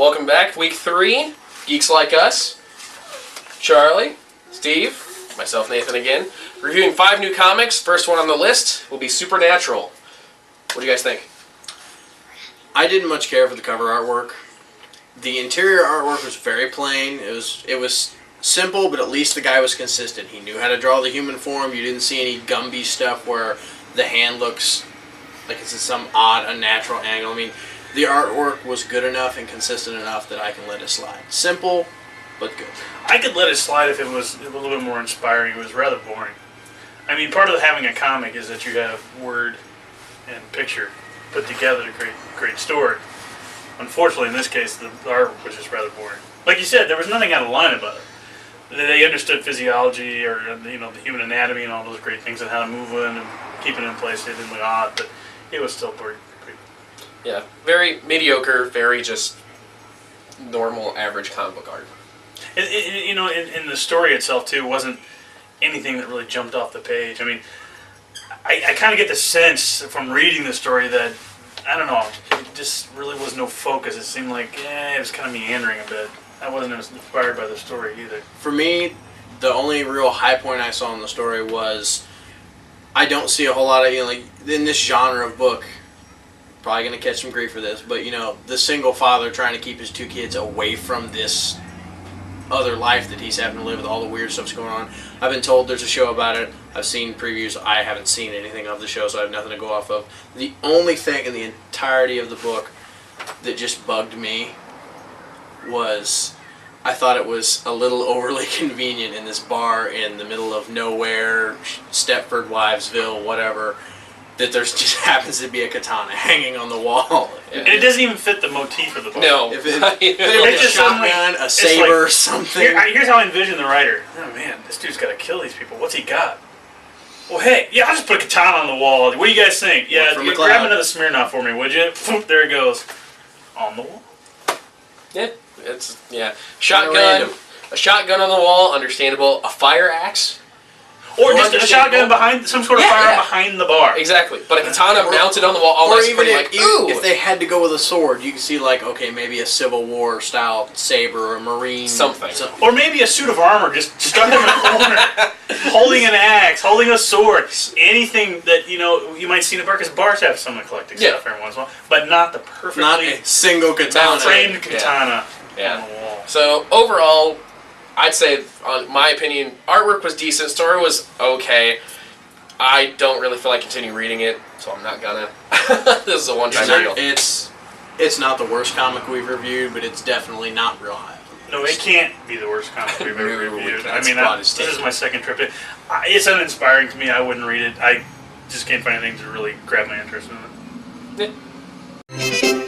welcome back. Week 3, Geeks Like Us. Charlie, Steve, myself, Nathan again. Reviewing 5 new comics. First one on the list will be Supernatural. What do you guys think? I didn't much care for the cover artwork. The interior artwork was very plain. It was simple, but at least the guy was consistent. He knew how to draw the human form. You didn't see any Gumby stuff where the hand looks like it's at some odd, unnatural angle. I mean, the artwork was good enough and consistent enough that I can let it slide. Simple, but good. I could let it slide if it was a little bit more inspiring. It was rather boring. I mean, part of having a comic is that you have word and picture put together to create a great story. Unfortunately, in this case, the art was just rather boring. Like you said, there was nothing out of line about it. They understood physiology or the human anatomy and all those great things and how to move in and keep it in place. It didn't look odd, but it was still pretty. Yeah, very mediocre, very just normal, average comic book art. In the story itself too, wasn't anything that really jumped off the page. I mean, I kind of get the sense from reading the story that, I don't know, it just really was no focus. It seemed like, it was kind of meandering a bit. I wasn't as inspired by the story either. For me, the only real high point I saw in the story was I don't see a whole lot of, like, in this genre of book, probably going to catch some grief for this, but, the single father trying to keep his 2 kids away from this other life that he's having to live with, all the weird stuff's going on. I've been told there's a show about it. I've seen previews. I haven't seen anything of the show, so I have nothing to go off of. The only thing in the entirety of the book that just bugged me was I thought it was a little overly convenient in this bar in the middle of nowhere, Stepford Wivesville, whatever, that there's just happens to be a katana hanging on the wall. And it doesn't even fit the motif of the book. No. If it's a shotgun, a saber, or something. Here's how I envision the writer. Oh man, this dude's got to kill these people. What's he got? Well, hey, yeah, I'll just put a katana on the wall. What do you guys think? Yeah, grab another Smirnoff for me, would you? There it goes. On the wall. Yeah, Shotgun, a shotgun on the wall, understandable. A fire axe. Or just a shotgun behind, some sort of firearm behind the bar. Exactly, but a katana mounted on the wall. Or even if they had to go with a sword, you can see okay, maybe a Civil War style saber or a Marine something. Or maybe a suit of armor just stuck in a corner, holding an axe, holding a sword, anything that you might see in a bar, because bars have some eclectic stuff every once in a while, but not the perfectly not a single katana, framed katana on the wall. So overall, I'd say, in my opinion, artwork was decent, story was okay. I don't really feel like continuing reading it, so I'm not gonna. This is a one-time deal. It's not the worst comic we've reviewed, but it's definitely not real high. No, it can't be the worst comic we've ever reviewed. I mean, this is my second trip. It's uninspiring to me. I wouldn't read it. I just can't find anything to really grab my interest in it. Yeah.